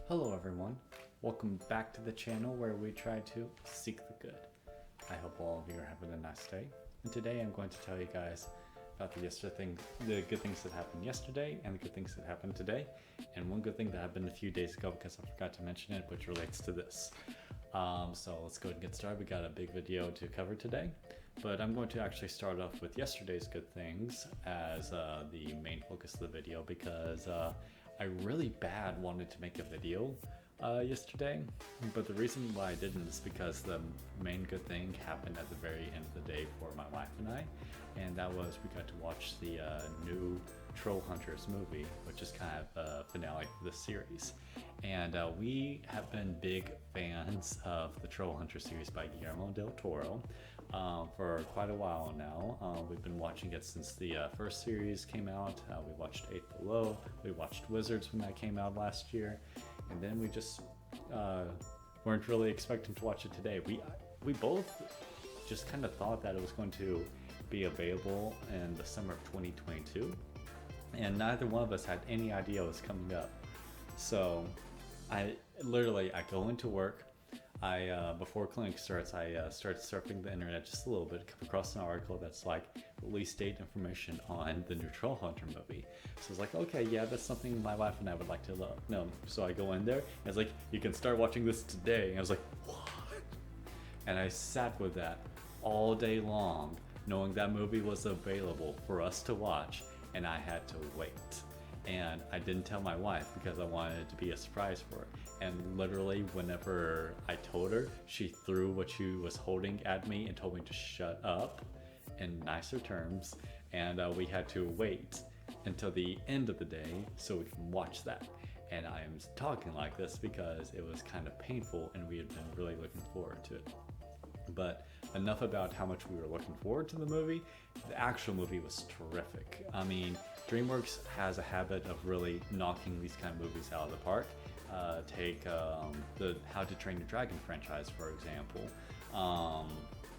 Hello everyone, welcome back to the channel where we try to seek the good. I hope all of you are having a nice day, and today I'm going to tell you guys about the good things that happened yesterday and the good things that happened today, and one good thing that happened a few days ago because I forgot to mention it, which relates to this. So let's go ahead and get started. We got a big video to cover today, but I'm going to actually start off with yesterday's good things as the main focus of the video because I really bad wanted to make a video yesterday, but the reason why I didn't is because the main good thing happened at the very end of the day for my wife and I, and that was we got to watch the new Trollhunters movie, which is kind of a finale for this series. And we have been big fans of the Trollhunters series by Guillermo del Toro for quite a while now. We've been watching it since the first series came out. We watched Eight Below, we watched Wizards when that came out last year, and then we just weren't really expecting to watch it today. We both just kind of thought that it was going to be available in the summer of 2022, and neither one of us had any idea it was coming up. So I go into work. Before clinic starts, I start surfing the internet just a little bit, come across an article that's like release date information on the new Trollhunter movie. So it's like, okay, yeah, that's something my wife and I would like to know. So I go in there, and it's like, you can start watching this today. And I was like, what? And I sat with that all day long, knowing that movie was available for us to watch, and I had to wait. And I didn't tell my wife because I wanted it to be a surprise for her. And literally, whenever I told her, she threw what she was holding at me and told me to shut up in nicer terms. And we had to wait until the end of the day so we can watch that. And I am talking like this because it was kind of painful and we had been really looking forward to it. But enough about how much we were looking forward to the movie. The actual movie was terrific. I mean, DreamWorks has a habit of really knocking these kind of movies out of the park. Take the How to Train Your Dragon franchise, for example.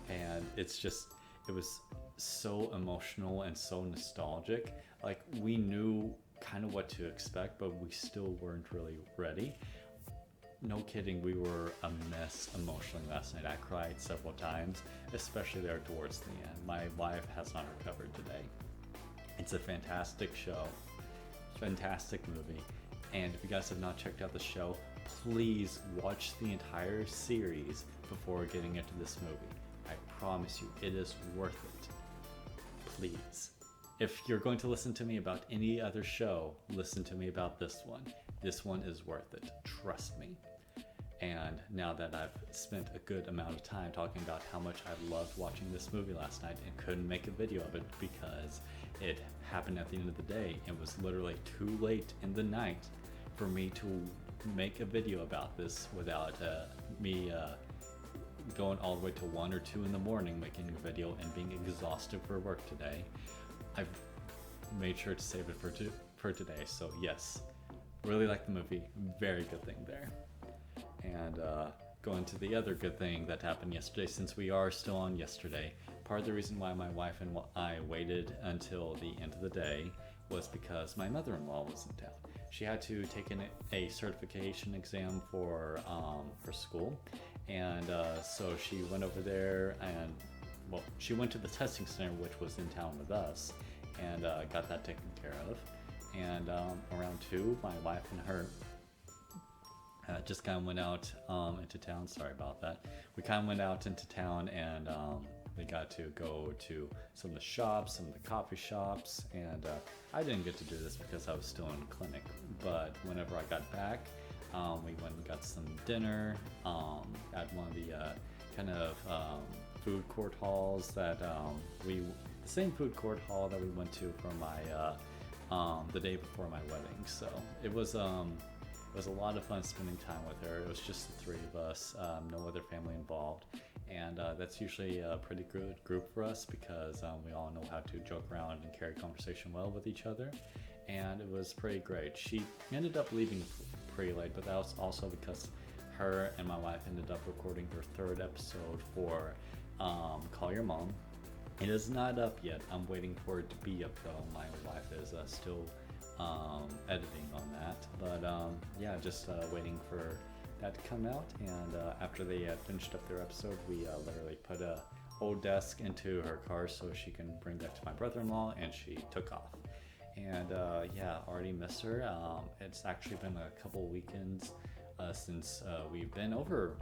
And it was so emotional and so nostalgic. Like, we knew kind of what to expect, but we still weren't really ready. No kidding, we were a mess emotionally last night. I cried several times, especially there towards the end. My wife has not recovered today. It's a fantastic show, fantastic movie, and if you guys have not checked out the show, please watch the entire series before getting into this movie. I promise you, it is worth it. Please. If you're going to listen to me about any other show, listen to me about this one. This one is worth it, trust me. And now that I've spent a good amount of time talking about how much I loved watching this movie last night and couldn't make a video of it because it happened at the end of the day, it was literally too late in the night for me to make a video about this without me going all the way to 1 or 2 in the morning making a video and being exhausted for work today. I've made sure to save it for today, so yes, really like the movie, very good thing there. And going to the other good thing that happened yesterday, since we are still on yesterday, part of the reason why my wife and I waited until the end of the day was because my mother-in-law was in town. She had to take a certification exam for school, and so she went over there and, well, she went to the testing center, which was in town with us, and got that taken care of. And around 2, my wife and her just kind of went out into town. Sorry about that. We kind of went out into town, and we got to go to some of the shops, some of the coffee shops, and I didn't get to do this because I was still in clinic. But whenever I got back, we went and got some dinner at one of the kind of food court halls that the same food court hall that we went to for my the day before my wedding. So it was a lot of fun spending time with her. It was just the 3 of us, no other family involved, and that's usually a pretty good group for us because we all know how to joke around and carry conversation well with each other, and it was pretty great. She ended up leaving pretty late, but that was also because her and my wife ended up recording their 3rd episode for Call Your Mom. It is not up yet. I'm waiting for it to be up though. My wife is still editing on that. But yeah, just waiting for that to come out. And after they had finished up their episode, we literally put a old desk into her car so she can bring that to my brother-in-law, and she took off. And yeah, already miss her. It's actually been a couple weekends since we've been over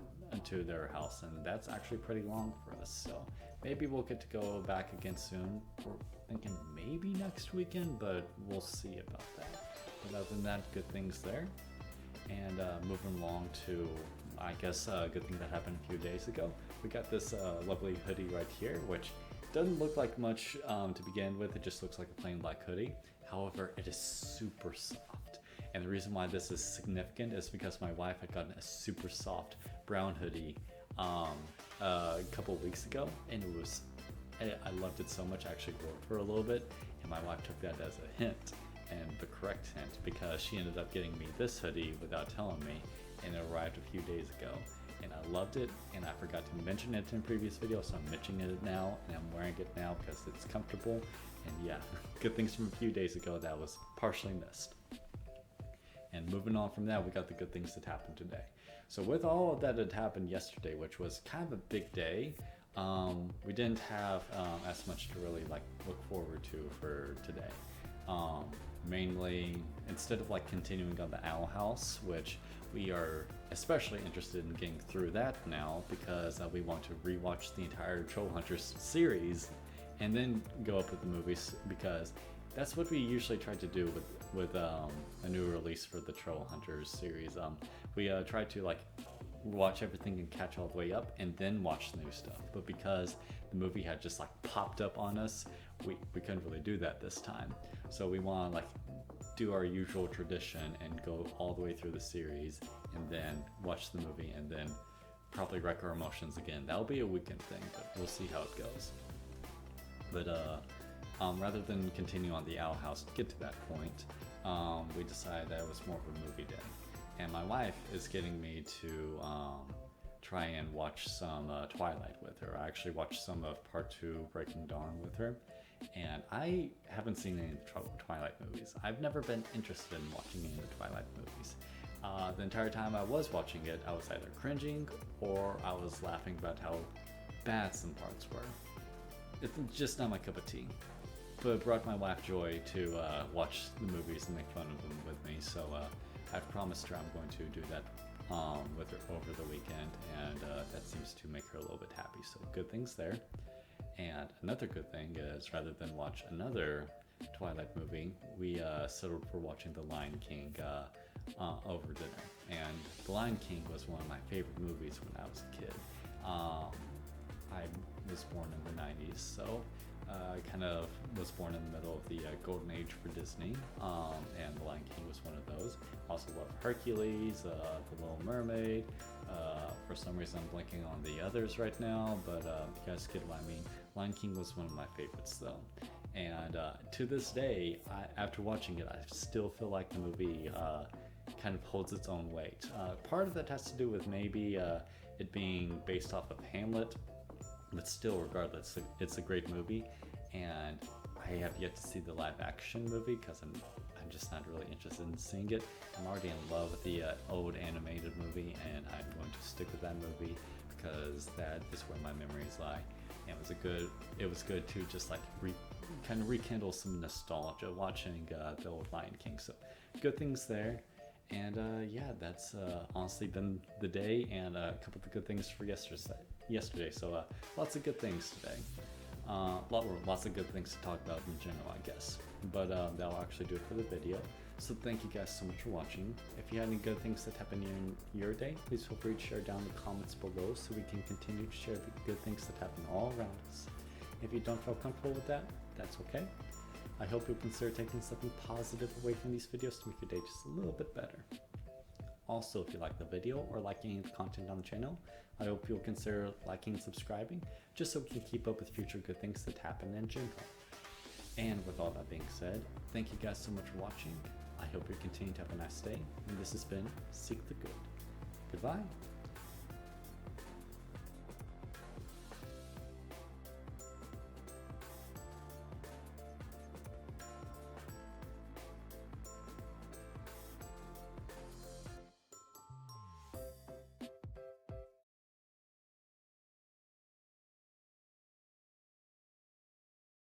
to their house, and that's actually pretty long for us. So maybe we'll get to go back again soon. We're thinking maybe next weekend, but we'll see about that. But other than that, good things there. And moving along to, I guess, a good thing that happened a few days ago. We got this lovely hoodie right here, which doesn't look like much to begin with. It just looks like a plain black hoodie. However, it is super soft. And the reason why this is significant is because my wife had gotten a super soft brown hoodie a couple weeks ago, and it was, I loved it so much. I actually wore it for a little bit, and my wife took that as a hint, and the correct hint, because she ended up getting me this hoodie without telling me, and it arrived a few days ago. And I loved it, and I forgot to mention it in previous videos, so I'm mentioning it now, and I'm wearing it now because it's comfortable. And yeah, good things from a few days ago that was partially missed. And moving on from that, we got the good things that happened today. So with all of that had happened yesterday, which was kind of a big day, we didn't have as much to really look forward to for today. Mainly, instead of continuing on the Owl House, which we are especially interested in getting through that now, because we want to rewatch the entire Trollhunters series and then go up with the movies, because that's what we usually try to do with a new release for the Trollhunters series. We try to watch everything and catch all the way up and then watch the new stuff. But because the movie had just popped up on us, we couldn't really do that this time. So we want to do our usual tradition and go all the way through the series and then watch the movie and then probably wreck our emotions again. That'll be a weekend thing, but we'll see how it goes. But rather than continue on the Owl House to get to that point, we decided that it was more of a movie day. And my wife is getting me to try and watch some Twilight with her. I actually watched some of Part 2 Breaking Dawn with her. And I haven't seen any of the Twilight movies. I've never been interested in watching any of the Twilight movies. The entire time I was watching it, I was either cringing or I was laughing about how bad some parts were. It's just not my cup of tea. But it brought my wife joy to watch the movies and make fun of them with me. So I've promised her I'm going to do that with her over the weekend, and that seems to make her a little bit happy. So good things there. And another good thing is, rather than watch another Twilight movie, we settled for watching The Lion King over dinner. And The Lion King was one of my favorite movies when I was a kid. I was born in the 90s, so I kind of was born in the middle of the golden age for Disney, and The Lion King was one of those. Also love Hercules, The Little Mermaid. For some reason I'm blanking on the others right now, but you guys get what I mean. Lion King was one of my favorites though. And to this day, after watching it, I still feel like the movie kind of holds its own weight. Part of that has to do with maybe it being based off of Hamlet, but still, regardless, it's a great movie. And I have yet to see the live action movie because I'm just not really interested in seeing it. I'm already in love with the old animated movie, and I'm going to stick with that movie because that is where my memories lie. And it was good to just kind of rekindle some nostalgia watching the old Lion King. So good things there. And yeah, that's honestly been the day, and a couple of the good things for yesterday. So lots of good things today. Lots of good things to talk about in general, I guess. But that'll actually do it for the video. So thank you guys so much for watching. If you had any good things that happened in your day, please feel free to share down in the comments below so we can continue to share the good things that happen all around us. If you don't feel comfortable with that, that's okay. I hope you'll consider taking something positive away from these videos to make your day just a little bit better. Also, if you like the video or like any of the content on the channel, I hope you'll consider liking and subscribing, just so we can keep up with future good things that happen in general. And with all that being said, thank you guys so much for watching. I hope you continue to have a nice day, and this has been Seek the Good. Goodbye.